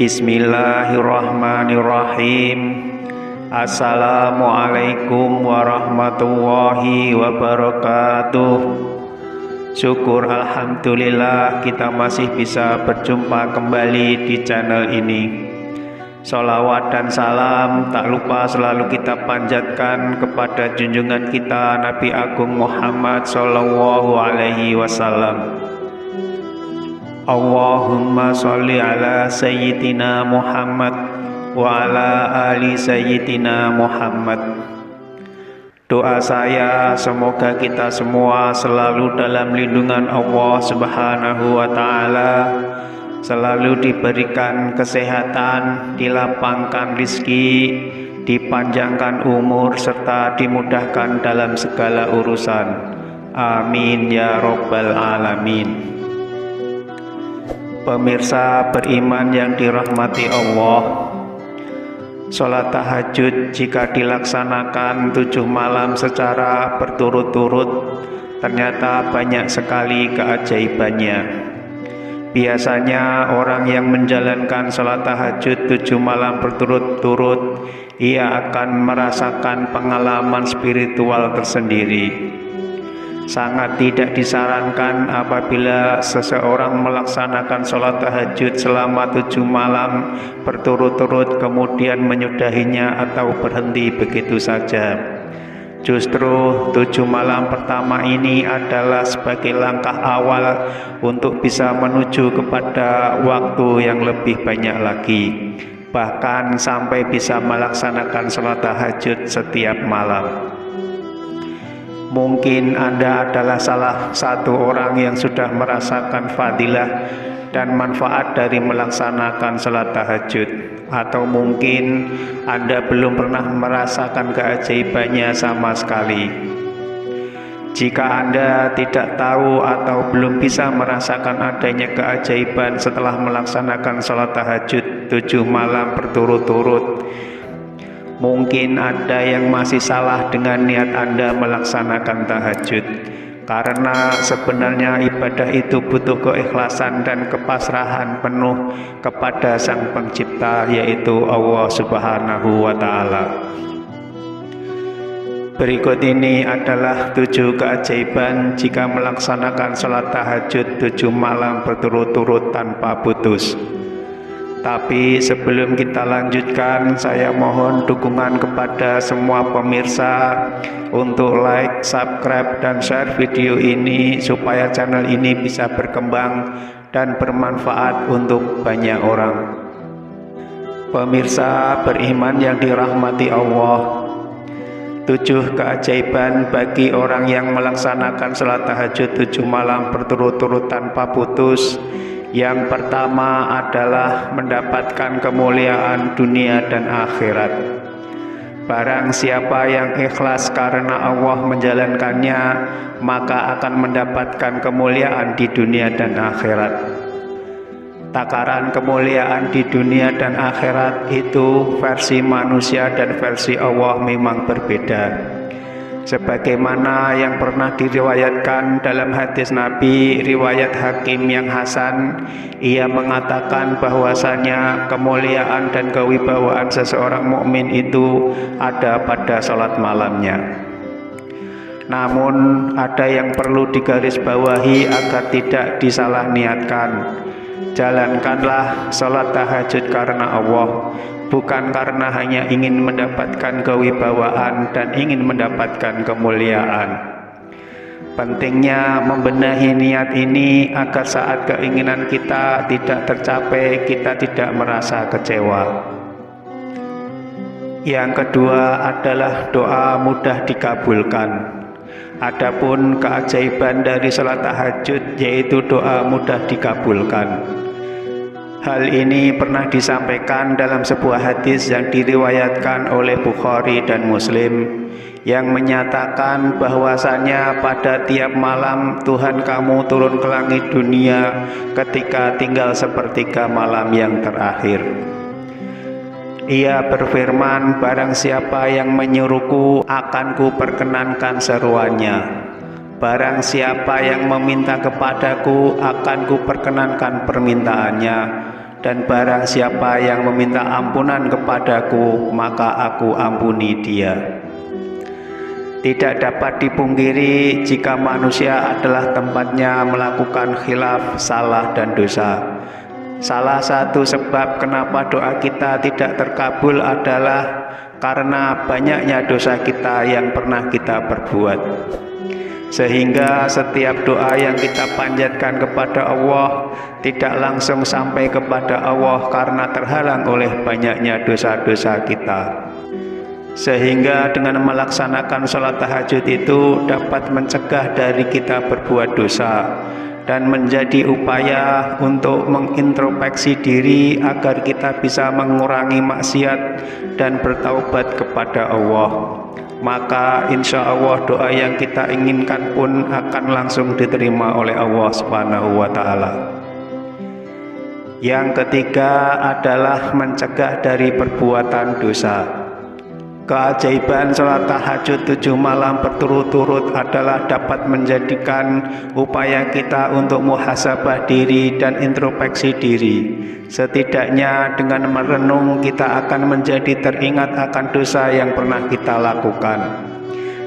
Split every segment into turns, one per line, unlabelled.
Bismillahirrahmanirrahim. Assalamualaikum warahmatullahi wabarakatuh. Syukur alhamdulillah kita masih bisa berjumpa kembali di channel ini. Sholawat dan salam tak lupa selalu kita panjatkan kepada junjungan kita Nabi Agung Muhammad Sallallahu Alaihi Wasallam. Allahumma sholli ala Sayyidina Muhammad wa ala ali Sayyidina Muhammad. Doa saya semoga kita semua selalu dalam lindungan Allah Subhanahu wa Ta'ala, selalu diberikan kesehatan, dilapangkan rizki, dipanjangkan umur, serta dimudahkan dalam segala urusan. Amin ya Rabbal Alamin. Pemirsa beriman yang dirahmati Allah, sholat tahajud jika dilaksanakan 7 malam secara berturut-turut ternyata banyak sekali keajaibannya. Biasanya orang yang menjalankan sholat tahajud 7 malam berturut-turut, ia akan merasakan pengalaman spiritual tersendiri. Sangat tidak disarankan apabila seseorang melaksanakan sholat tahajud selama 7 malam berturut-turut kemudian menyudahinya atau berhenti begitu saja. Justru 7 malam pertama ini adalah sebagai langkah awal untuk bisa menuju kepada waktu yang lebih banyak lagi, bahkan sampai bisa melaksanakan sholat tahajud setiap malam. Mungkin Anda adalah salah satu orang yang sudah merasakan fadilah dan manfaat dari melaksanakan sholat tahajud, atau mungkin Anda belum pernah merasakan keajaibannya sama sekali. Jika Anda tidak tahu atau belum bisa merasakan adanya keajaiban setelah melaksanakan sholat tahajud 7 malam berturut-turut, mungkin ada yang masih salah dengan niat Anda melaksanakan tahajud, karena sebenarnya ibadah itu butuh keikhlasan dan kepasrahan penuh kepada Sang Pencipta, yaitu Allah Subhanahu wa Ta'ala. Berikut ini adalah 7 keajaiban jika melaksanakan sholat tahajud 7 malam berturut-turut tanpa putus. Tapi sebelum kita lanjutkan, saya mohon dukungan kepada semua pemirsa untuk like, subscribe, dan share video ini supaya channel ini bisa berkembang dan bermanfaat untuk banyak orang. Pemirsa beriman yang dirahmati Allah, 7 keajaiban bagi orang yang melaksanakan sholat tahajud 7 malam berturut-turut tanpa putus. Yang pertama adalah mendapatkan kemuliaan dunia dan akhirat. Barang siapa yang ikhlas karena Allah menjalankannya, maka akan mendapatkan kemuliaan di dunia dan akhirat. Takaran kemuliaan di dunia dan akhirat itu versi manusia dan versi Allah memang berbeda. Sebagaimana yang pernah diriwayatkan dalam hadis Nabi riwayat Hakim yang hasan, ia mengatakan bahwasanya kemuliaan dan kewibawaan seseorang mukmin itu ada pada sholat malamnya. Namun ada yang perlu digarisbawahi agar tidak disalah niatkan. Jalankanlah sholat tahajud karena Allah, bukan karena hanya ingin mendapatkan kewibawaan dan ingin mendapatkan kemuliaan. Pentingnya membenahi niat ini agar saat keinginan kita tidak tercapai, kita tidak merasa kecewa. Yang kedua adalah doa mudah dikabulkan. Adapun keajaiban dari sholat tahajud yaitu doa mudah dikabulkan. Hal ini pernah disampaikan dalam sebuah hadis yang diriwayatkan oleh Bukhari dan Muslim, yang menyatakan bahwasanya pada tiap malam Tuhan kamu turun ke langit dunia ketika tinggal sepertiga malam yang terakhir. Ia berfirman, barang siapa yang menyuruhku akan ku perkenankan seruannya. Barang siapa yang meminta kepadaku akan ku perkenankan permintaannya. dan barang siapa yang meminta ampunan kepadaku, maka aku ampuni dia. Tidak dapat dipungkiri jika manusia adalah tempatnya melakukan khilaf, salah dan dosa. Salah satu sebab kenapa doa kita tidak terkabul adalah karena banyaknya dosa kita yang pernah kita perbuat. Sehingga setiap doa yang kita panjatkan kepada Allah tidak langsung sampai kepada Allah karena terhalang oleh banyaknya dosa-dosa kita. Sehingga dengan melaksanakan sholat tahajud itu dapat mencegah dari kita berbuat dosa dan menjadi upaya untuk mengintrospeksi diri agar kita bisa mengurangi maksiat dan bertaubat kepada Allah. Maka insya Allah doa yang kita inginkan pun akan langsung diterima oleh Allah Subhanahu wa Ta'ala. Yang ketiga adalah mencegah dari perbuatan dosa. Keajaiban sholat tahajud 7 malam berturut-turut adalah dapat menjadikan upaya kita untuk muhasabah diri dan introspeksi diri. Setidaknya dengan merenung kita akan menjadi teringat akan dosa yang pernah kita lakukan.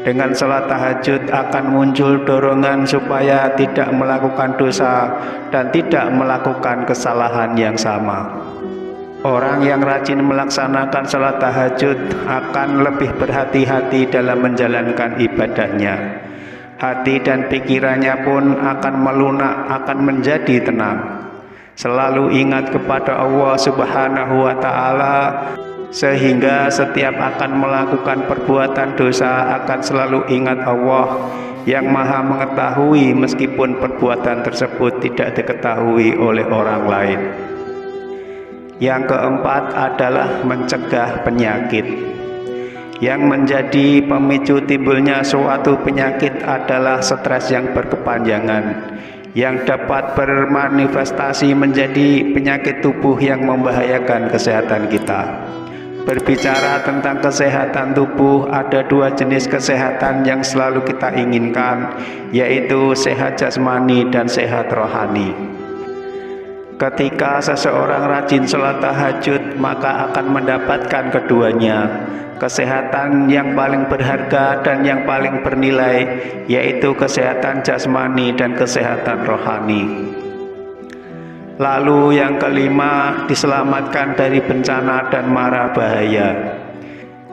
Dengan sholat tahajud akan muncul dorongan supaya tidak melakukan dosa dan tidak melakukan kesalahan yang sama. Orang yang rajin melaksanakan sholat tahajud akan lebih berhati-hati dalam menjalankan ibadahnya. Hati dan pikirannya pun akan melunak, akan menjadi tenang. Selalu ingat kepada Allah Subhanahu wa Ta'ala, sehingga setiap akan melakukan perbuatan dosa akan selalu ingat Allah yang Maha mengetahui meskipun perbuatan tersebut tidak diketahui oleh orang lain. Yang keempat adalah mencegah penyakit. Yang menjadi pemicu timbulnya suatu penyakit adalah stres yang berkepanjangan, yang dapat bermanifestasi menjadi penyakit tubuh yang membahayakan kesehatan kita. Berbicara tentang kesehatan tubuh, ada 2 jenis kesehatan yang selalu kita inginkan, yaitu sehat jasmani dan sehat rohani. Ketika seseorang rajin sholat tahajud, maka akan mendapatkan keduanya, kesehatan yang paling berharga dan yang paling bernilai, yaitu kesehatan jasmani dan kesehatan rohani. Lalu yang kelima, diselamatkan dari bencana dan mara bahaya.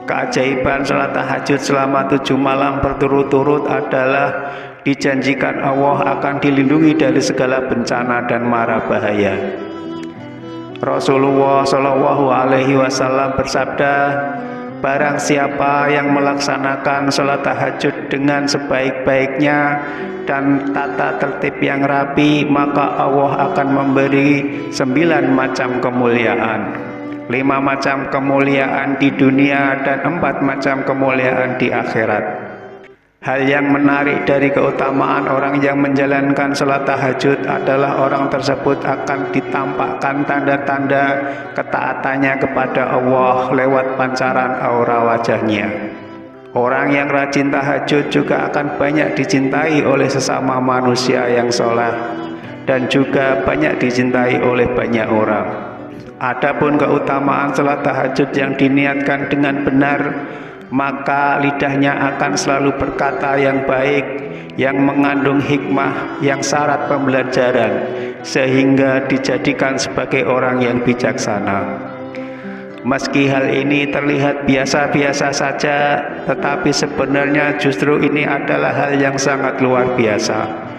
Keajaiban sholat tahajud selama 7 malam berturut-turut adalah dijanjikan Allah akan dilindungi dari segala bencana dan mara bahaya. Rasulullah Shallallahu Alaihi Wasallam bersabda, barang siapa yang melaksanakan sholat tahajud dengan sebaik-baiknya dan tata tertib yang rapi, maka Allah akan memberi 9 macam kemuliaan. 5 macam kemuliaan di dunia dan 4 macam kemuliaan di akhirat. Hal yang menarik dari keutamaan orang yang menjalankan sholat tahajud adalah orang tersebut akan ditampakkan tanda-tanda ketaatannya kepada Allah lewat pancaran aura wajahnya. Orang yang rajin tahajud juga akan banyak dicintai oleh sesama manusia yang soleh dan juga banyak dicintai oleh banyak orang. Adapun keutamaan sholat tahajud yang diniatkan dengan benar, maka lidahnya akan selalu berkata yang baik, yang mengandung hikmah, yang syarat pembelajaran, sehingga dijadikan sebagai orang yang bijaksana. Meski hal ini terlihat biasa-biasa saja, tetapi sebenarnya justru ini adalah hal yang sangat luar biasa.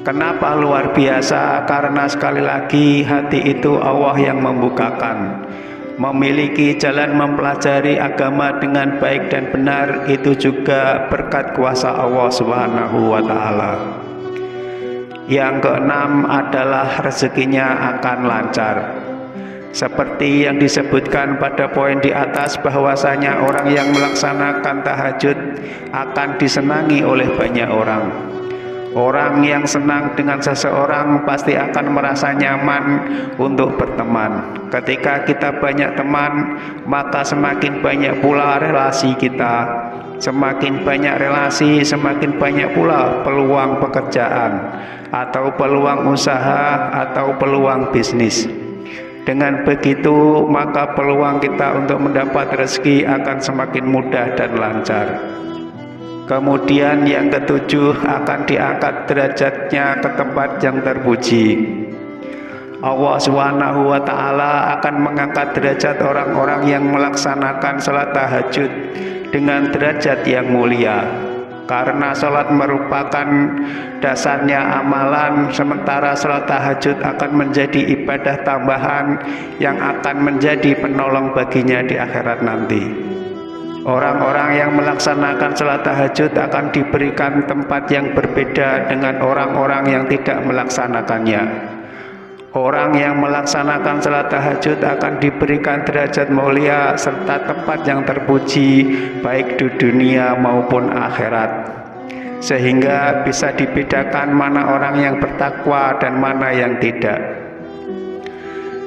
Kenapa luar biasa? Karena sekali lagi hati itu Allah yang membukakan. Memiliki jalan mempelajari agama dengan baik dan benar itu juga berkat kuasa Allah Subhanahu wa Ta'ala. Yang keenam adalah rezekinya akan lancar. Seperti yang disebutkan pada poin di atas, bahwasanya orang yang melaksanakan tahajud akan disenangi oleh banyak orang. Orang yang senang dengan seseorang pasti akan merasa nyaman untuk berteman. Ketika kita banyak teman, maka semakin banyak pula relasi kita. Semakin banyak relasi, semakin banyak pula peluang pekerjaan, atau peluang usaha, atau peluang bisnis. Dengan begitu, maka peluang kita untuk mendapat rezeki akan semakin mudah dan lancar. Kemudian yang ketujuh, akan diangkat derajatnya ke tempat yang terpuji. Allah Subhanahu wa Ta'ala akan mengangkat derajat orang-orang yang melaksanakan salat tahajud dengan derajat yang mulia. Karena salat merupakan dasarnya amalan, sementara salat tahajud akan menjadi ibadah tambahan yang akan menjadi penolong baginya di akhirat nanti. Orang-orang yang melaksanakan salat tahajud akan diberikan tempat yang berbeda dengan orang-orang yang tidak melaksanakannya. Orang yang melaksanakan salat tahajud akan diberikan derajat mulia serta tempat yang terpuji baik di dunia maupun akhirat, sehingga bisa dibedakan mana orang yang bertakwa dan mana yang tidak.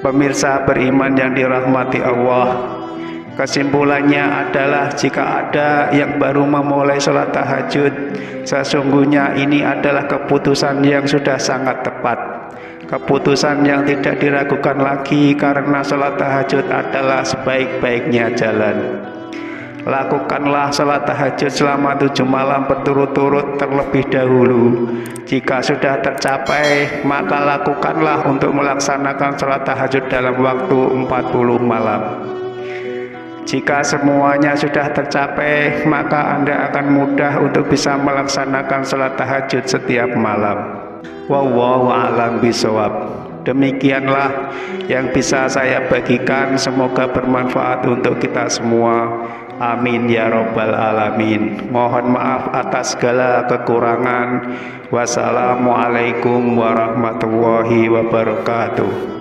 Pemirsa beriman yang dirahmati Allah, kesimpulannya adalah jika ada yang baru memulai salat tahajud, sesungguhnya ini adalah keputusan yang sudah sangat tepat. Keputusan yang tidak diragukan lagi, karena salat tahajud adalah sebaik-baiknya jalan. Lakukanlah salat tahajud selama 7 malam berturut-turut terlebih dahulu. Jika sudah tercapai, maka lakukanlah untuk melaksanakan salat tahajud dalam waktu 40 malam. Jika semuanya sudah tercapai, maka Anda akan mudah untuk bisa melaksanakan salat tahajud setiap malam. Wallahu a'lam bishawab. Demikianlah yang bisa saya bagikan, semoga bermanfaat untuk kita semua. Amin ya robbal alamin. Mohon maaf atas segala kekurangan. Wassalamualaikum warahmatullahi wabarakatuh.